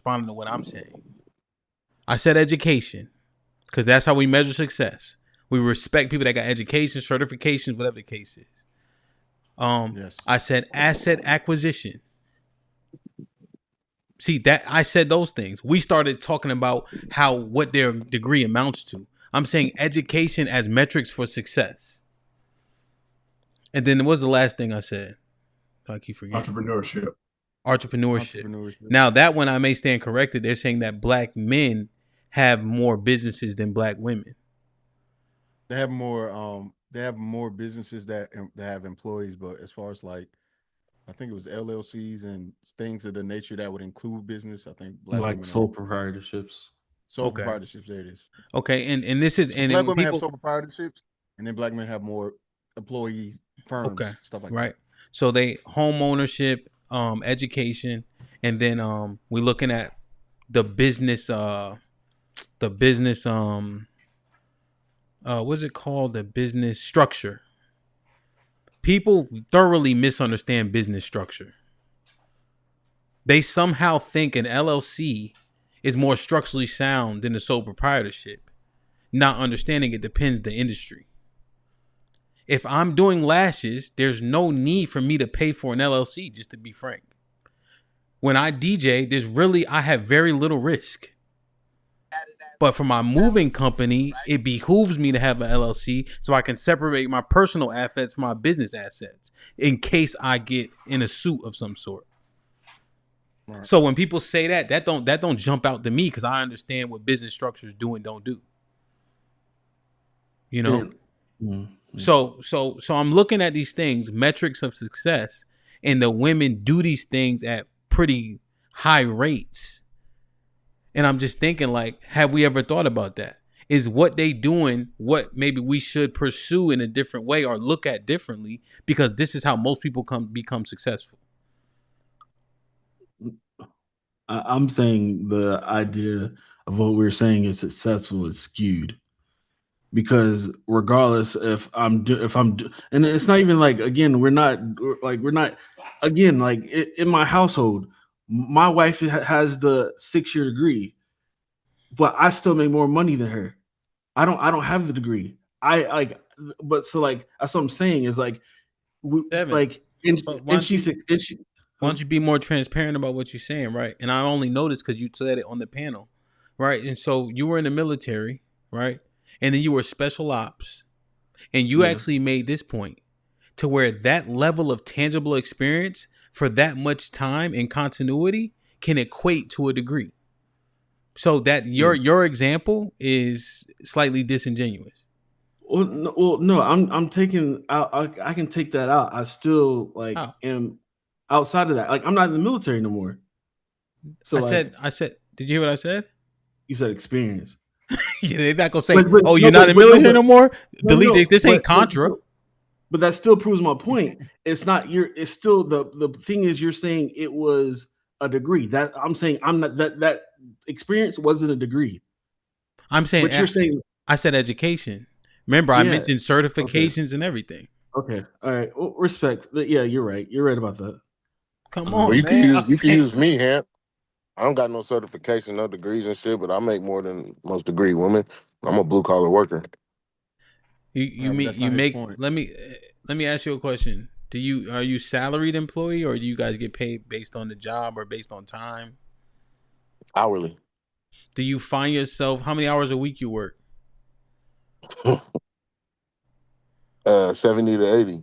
responding to what I'm saying. I said education because that's how we measure success. We respect people that got education, certifications, whatever the case is. Yes. I said asset acquisition. See that I said those things. We started talking about what their degree amounts to. I'm saying education as metrics for success. And then what was the last thing I said? I keep forgetting. Entrepreneurship. Now that one I may stand corrected. They're saying that black men have more businesses than black women. They have more businesses that have employees, but as far as like, I think it was LLCs and things of the nature that would include business. I think black women sole proprietorships. Proprietorships. There it is. Okay, and this is and black women have sole proprietorships, and then black men have more employee firms. Okay, stuff like that. So they home ownership, education, and then we're looking at the business. What's it called? The business structure. People thoroughly misunderstand business structure. They somehow think an LLC is more structurally sound than the sole proprietorship, not understanding it depends the industry. If I'm doing lashes, there's no need for me to pay for an LLC, just to be frank. When I DJ, I have very little risk. But for my moving company, it behooves me to have an LLC so I can separate my personal assets from my business assets in case I get in a suit of some sort. Right. So when people say that don't jump out to me because I understand what business structures do and don't do. You know? Mm-hmm. So I'm looking at these things, metrics of success, and the women do these things at pretty high rates. And I'm just thinking, like, have we ever thought about that? Is what they doing what maybe we should pursue in a different way or look at differently? Because this is how most people become successful. I'm saying the idea of what we're saying is successful is skewed. Because regardless if I'm and it's not even like, again, we're not again, like in my household, my wife has the 6-year degree, but I still make more money than her. I don't have the degree. But so like that's what I'm saying is like, why don't you be more transparent about what you're saying, right? And I only noticed because you said it on the panel, right? And so you were in the military, right? And then you were special ops, and you actually made this point to where that level of tangible experience for that much time and continuity can equate to a degree. So that your example is slightly disingenuous. Well, no, I'm taking out. I can take that out. I still am outside of that. Like, I'm not in the military no more. So I said. Did you hear what I said? You said experience. Yeah, they're not gonna say, you're not in the military no more. Delete this. Ain't Contra. But that still proves my point. It's not it's still the thing is you're saying it was a degree. That I'm saying I'm not that experience wasn't a degree. I'm saying what you're saying. I said education. Remember, I mentioned certifications and everything. Okay. All right. Well, respect. Yeah, you're right. You're right about that. Come on, well, you man. can use me, Hamp. I don't got no certification, no degrees and shit, but I make more than most degree women. I'm a blue collar worker. You make. Let me ask you a question. Are you salaried employee, or do you guys get paid based on the job or based on time? Hourly. Do you find yourself how many hours a week you work? 70 to 80.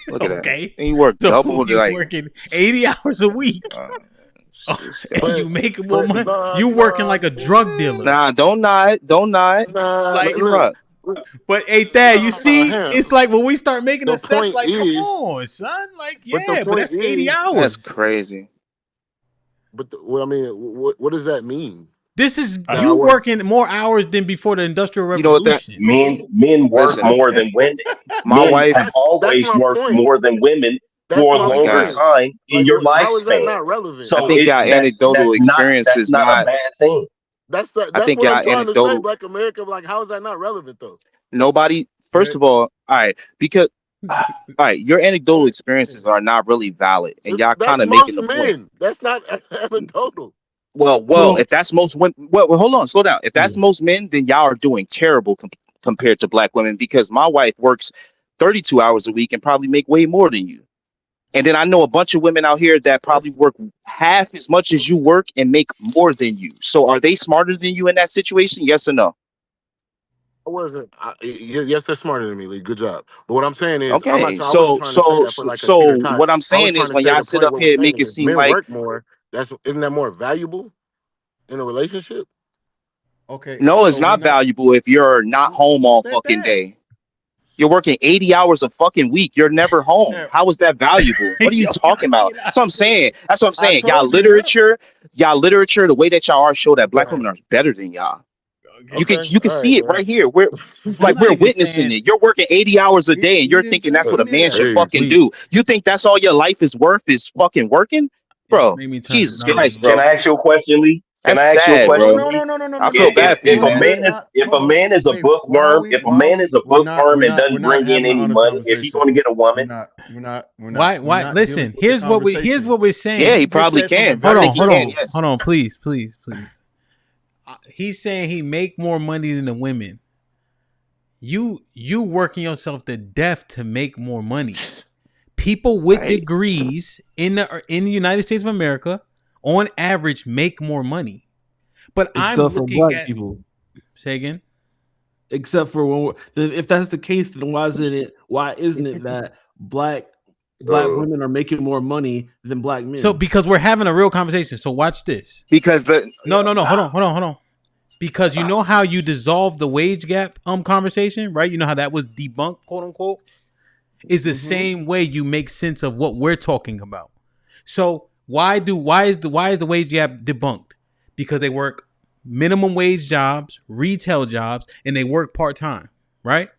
Look at okay. that. And you work double. You're working 80 hours a week. And you make more money. You working like a drug dealer. Nah, don't nod. Like, but hey, Thad, you see, it's like when we start making a sense, like, come on, son. Like, yeah, but that's 80 hours. That's crazy. But what does that mean? This is you working more hours than before the Industrial Revolution. Men work more than women. My wife have always worked more than women for a longer time in your lifespan. How is that not relevant? So I think y'all anecdotal experience is not a bad thing. That's what I'm trying to say, Black America. Like, how is that not relevant though? Nobody. First of all right, because your anecdotal experiences are not really valid, and y'all kind of making the point. That's not anecdotal. Well, if that's most women, well, hold on, slow down. If that's Yeah. most men, then y'all are doing terrible compared to black women because my wife works 32 hours a week and probably make way more than you. And then I know a bunch of women out here that probably That's work half as much as you work and make more than you. So are they smarter than you in that situation? Yes or no? I wasn't. Yes, they're smarter than me, Lee. Good job. But what I'm saying is, I'm not. Okay. I wasn't trying to say that for like a teeter tot. What I'm I was saying trying is to when say y'all the sit point. up What we're here and saying make is, it if seem men like work more, isn't that more valuable in a relationship? okay. no, it's So we're not not. valuable if you're not home Who all said fucking that? day. You're working 80 hours a fucking week. You're never home. Yeah, How is that valuable? What are you Yo, talking I about? That's what I'm cannot do saying. this. That's what I'm I saying. told you that. Y'all literature, the way that y'all are show that black Okay. women are better than y'all. Okay. You can All right, see it man. right here. We're I'm like not we're even witnessing saying. it. You're working 80 hours a day and He you're didn't thinking say that's what a any of man should that. Hey, fucking We do. You think that's all your life is worth is fucking working? y'all Bro, made me turn it Jesus Can, Christ, down. can bro. I ask you a question, Lee? Can That's I ask you a sad, No, question, bro. no, no, Lee? no, no, no, I no, feel no. bad for If you, a man. We're man is not. if a Hold on. man is a Wait. bookworm, if a man is a bookworm and We're doesn't not bring in having an any honest money, is he conversation. going to get a woman? We're Why? not dealing Listen. with the Here's conversation. what we're Yeah, he He saying. just probably said something can. I Hold very think on. he Hold can, on. simple. yes. Hold on. Please. He's saying he make more money than the women. You working yourself to death to make more money. People with Right? degrees in the United States of America, on average, make more money. But I'm Except for looking black at. people. Say again. Except for if that's the case, then why isn't it that black uh, women are making more money than black So men? because we're having a real conversation. So watch this. Because the No. Hold on. Because you know how you dissolve the wage gap conversation, right? You know how that was debunked, quote unquote, is the Mm-hmm. same way you make sense of what we're talking about. So why is the wage gap debunked? Because they work minimum wage jobs, retail jobs, and they work part time, right?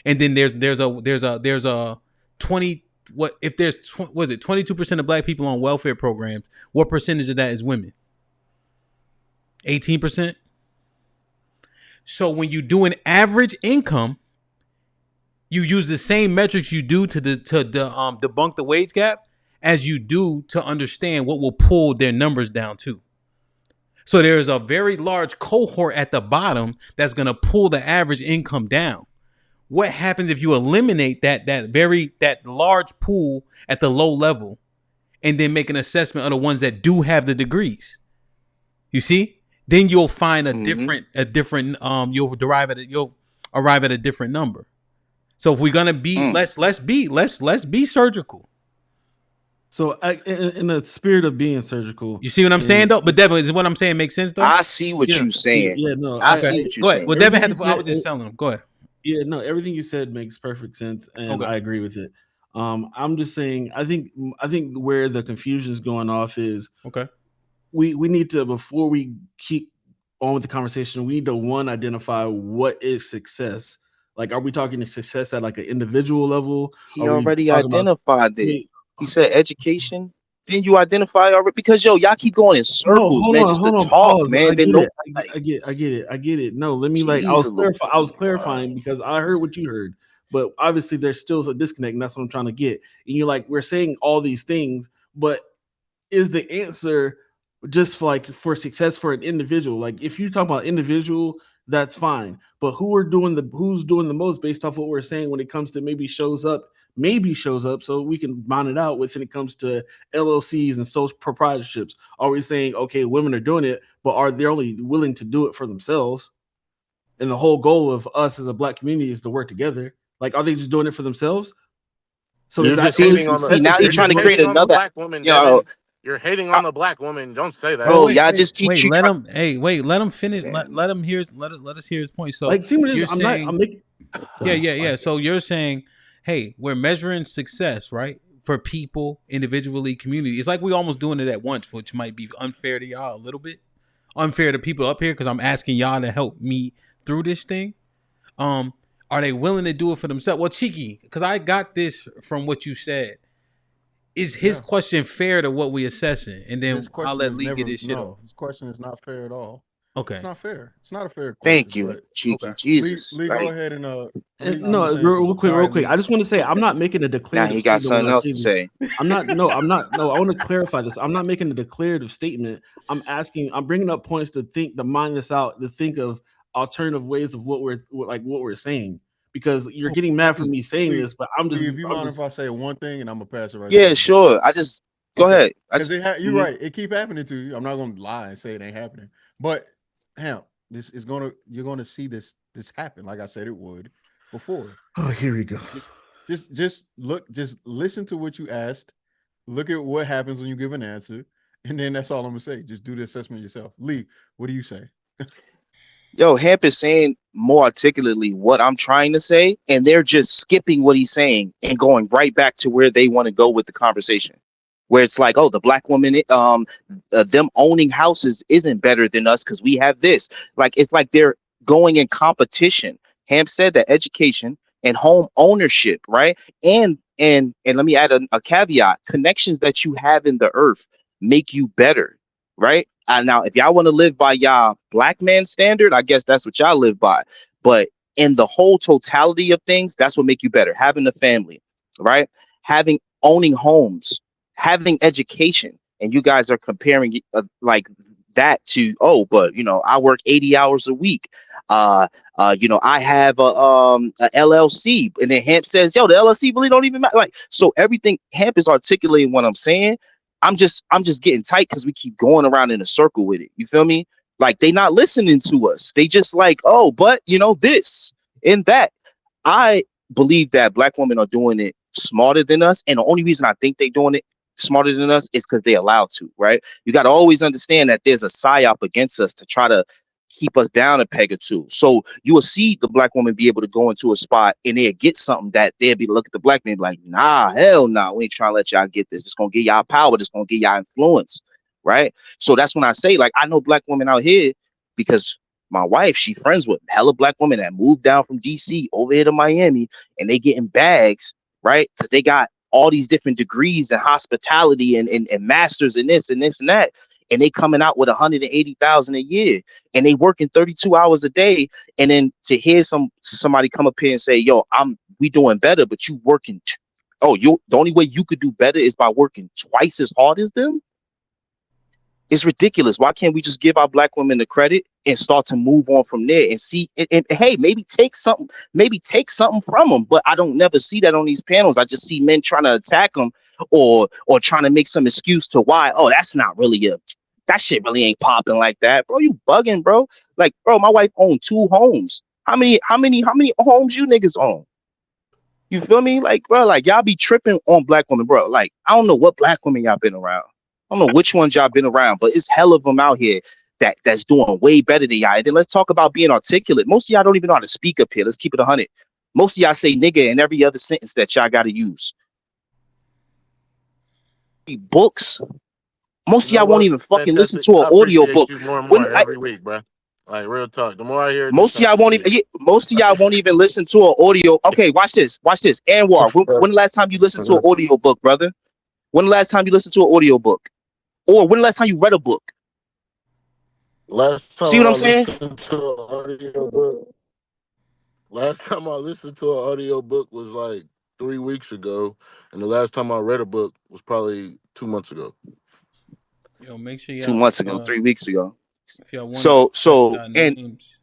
And then there's a 20 what if there's was it 22% of black people on welfare programs? What percentage of that is women? 18%. So when you do an average income, you use the same metrics you do to debunk the wage gap as you do to understand what will pull their numbers down too. So there's a very large cohort at the bottom that's going to pull the average income down. What happens if you eliminate that large pool at the low level and then make an assessment of the ones that do have the degrees? You see? Then you'll find Mhm. you'll arrive at a different number. So if we're gonna be Mm. let's be surgical. So in the spirit of being surgical, You see what I'm saying and though? But Devin, is what I'm saying make sense though? I see what yeah, you saying. no, I Okay. see what you Go ahead. saying. Well, Devin everything had you to. I said, was just telling him. Go ahead. no, everything you said makes perfect sense, and Okay. I agree with it. I'm just saying, I think where the confusion is going off is Okay. we need to, before we keep on with the conversation, we need to identify what is success. Like, are we talking success at like an individual level? He Are we already talking about identified it. wait, He said education. Then you identify already because y'all keep going in no, circles, man, just to hold on, talk, pause. man. I Then get no, it. like, I get it. No, let me jeez, I was Louise, bro. clarifying because I heard what you heard, but obviously there's still a disconnect, and that's what I'm trying to get. And you're like, we're saying all these things, but is the answer just for success for an individual? Like, if you talk about individual, that's fine, but who's doing the most based off what we're saying when it comes to maybe shows up so we can mount it out with when it comes to LLCs and sole proprietorships. Are we saying, okay, women are doing it, but are they only willing to do it for themselves? And the whole goal of us as a black community is to work together. Like, are they just doing it for themselves? So is you're that just really hating on the. See, success if now they're he's You're just trying just to doing create hating it? on the another, black woman, you know, Devin. You're hating uh, on the black woman. Don't say that. bro. Y'all just keep Wait. keep Let trying. him. Hey, wait. Let him finish. Man. Let him hear. Let us hear his point. So Like, thing is, you're saying, I'm making. yeah. So you're saying, hey, we're measuring success, right? For people individually, community. It's like we almost doing it at once, which might be unfair to y'all a little bit, unfair to people up here because I'm asking y'all to help me through this thing. Um, are they willing to do it for themselves? Well, Cheeky, because I got this from what you said. Is his Yeah. question fair to what we assessing? And then His I'll question let is Lee get never his shit off. no. His question is not fair at all. Okay. It's not fair. It's not a fair question. Thank you, But cheeky Okay. Jesus. Lee, go Like, ahead and And I'm no, just saying real something. quick, All right, I just want to say I'm not making a now declarative he got statement when something I'm else to saying say. I'm not. No, I'm not. No, I want to clarify this. I'm not making a declarative statement. I'm bringing up points to mine this out, to think of alternative ways of what we're saying. Because you're getting mad for me saying Lee, this, but I'm just. Lee, if you I'm mind just. if I say one thing and I'm gonna pass it right to Yeah, you. sure. I just go Okay. ahead. Because you're right. It keep happening to you. I'm not gonna lie and say it ain't happening. But Hamp, you're gonna see this happen. Like I said, it would before. Oh, here we go. Just listen to what you asked. Look at what happens when you give an answer, and then that's all I'm gonna say. Just do the assessment yourself. Lee, what do you say? Yo, Hamp is saying more articulately what I'm trying to say, and they're just skipping what he's saying and going right back to where they want to go with the conversation. Where it's like, oh, the black woman, them owning houses isn't better than us because we have this. Like, it's like they're going in competition. Hamp said that education and home ownership, right? And let me add a caveat: connections that you have in the earth make you better, right? Now, if y'all want to live by y'all black man standard, I guess that's what y'all live by. But in the whole totality of things, that's what make you better. Having a family, right? Owning homes, having education, and you guys are comparing like that to, oh, but I work 80 hours a week. I have a LLC, and then Hamp says, yo, the LLC really don't even matter. Like, so everything Hamp is articulating what I'm saying. I'm just getting tight because we keep going around in a circle with it. You feel me? Like, they not listening to us. They just like, oh, but this and that. I believe that black women are doing it smarter than us, and the only reason I think they're doing it smarter than us is because they're allowed to. Right? You got to always understand that there's a psyop against us to try to keep us down a peg or two. So you will see the black woman be able to go into a spot and they'll get something that they'll be look at the black man like, nah, hell no, we ain't trying to let y'all get this. It's gonna get y'all power. It's gonna get y'all influence, right? So that's when I say, like, I know black women out here because my wife, she friends with hella black women that moved down from DC over here to Miami, and they getting bags, right? Because they got all these different degrees in hospitality and masters in this and this and that, and they coming out with 180,000 a year, and they working 32 hours a day. And then to hear somebody come up here and say, yo, we doing better, but you working the only way you could do better is by working twice as hard as them. It's ridiculous. Why can't we just give our black women the credit and start to move on from there and see and hey, maybe take something from them? But I don't never see that on these panels. I just see men trying to attack them or trying to make some excuse to why, oh, that's not really that shit really ain't popping like that. Bro, you bugging, bro. Like, bro, my wife owned 2 homes. How many homes you niggas own? You feel me? Like, bro, like, y'all be tripping on black women, bro. Like, I don't know what black women y'all been around. I don't know which ones y'all been around, but it's hell of them out here that's doing way better than y'all. And then let's talk about being articulate. Most of y'all don't even know how to speak up here. Let's keep it 100. Most of y'all say nigga in every other sentence that y'all got to use. Books. Most of You know y'all won't what? even fucking listen Fantastic. to an I audio appreciate book. you more and When more every week, bro. Like, real talk. The more I hear this most of type y'all of won't shit. even listen to an audio. Okay, watch this. Anwar, when the last time you listened to an audio book, brother? When the last time you listened to an audio book? Or when the last time you read a book? Last See time what I'm I saying? listened to an audio book. Last time I listened to an audio book was like 3 weeks ago, and the last time I read a book was probably 2 months ago. Yo, make sure 2 y'all months ago, 3 weeks ago. if y'all want to check So our and names.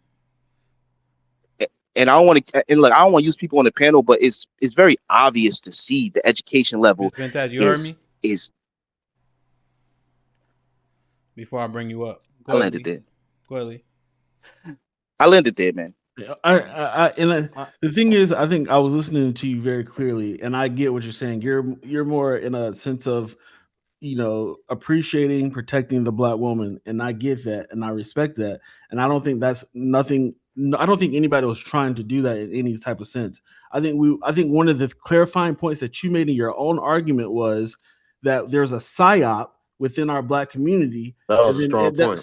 and I don't want to and look, I don't want to use people on the panel, but it's very obvious to see the education level Miss Fantastic, you heard is me? is Before I bring you up. Go I ahead, landed Lee. there. Go ahead, Lee. I landed there, man. The thing is, I think I was listening to you very clearly, and I get what you're saying. You're more in a sense of appreciating, protecting the black woman, and I get that, and I respect that, and I don't think that's nothing. No, I don't think anybody was trying to do that in any type of sense. I think one of the clarifying points that you made in your own argument was that there's a psyop within our black community, That was and a then strong and that, point.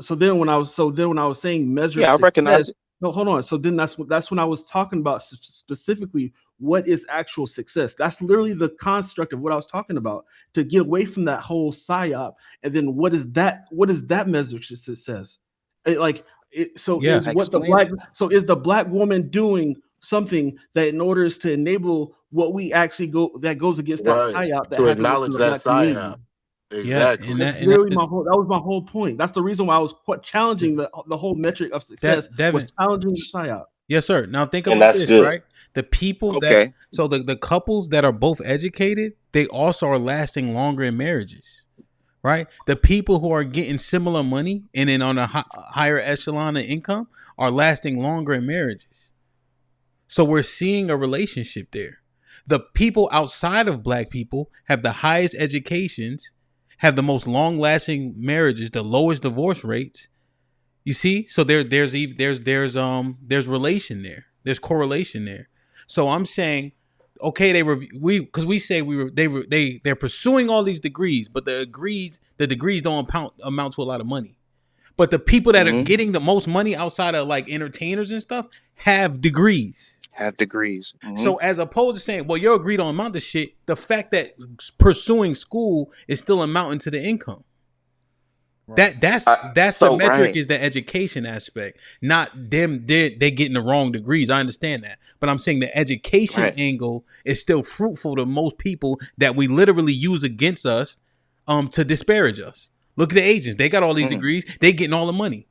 so then when I was saying measured Yeah, I recognize success. it. No, hold on. So then that's when I was talking about specifically what is actual success. That's literally the construct of what I was talking about, to get away from that whole psyop. And then what is that measure success? Is the black woman doing something that in order to enable what we actually goes against that psyop that to happened within acknowledge the that black community? psyop. Exactly. That's literally that was my whole point. That's the reason why I was challenging the whole metric of success was challenging the psyop. Yes, sir. Now think about this, right? The people the couples that are both educated, they also are lasting longer in marriages, right? The people who are getting similar money and then on a higher echelon of income are lasting longer in marriages. So we're seeing a relationship there. The people outside of black people have the highest educations, have the most long-lasting marriages, the lowest divorce rates. You see, so there's relation there. There's correlation there. So I'm saying, okay, they're pursuing all these degrees, but the degrees don't amount to a lot of money. But the people that are getting the most money outside of like entertainers and stuff have degrees. So as opposed to saying, well, your degree don't amount to shit, the fact that pursuing school is still amounting to the income. Right. That's the metric is the education aspect, not them. They getting the wrong degrees. I understand that, but I'm saying the education angle is still fruitful to most people that we literally use against us, to disparage us. Look at the agents; they got all these degrees. They getting all the money.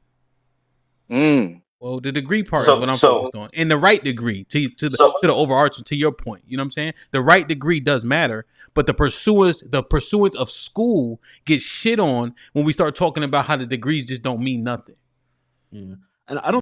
Well, the degree part is what I'm focused on, and the right degree to the overarching. To your point, you know what I'm saying? The right degree does matter, but the pursuance of school gets shit on when we start talking about how the degrees just don't mean nothing. Yeah, and I don't.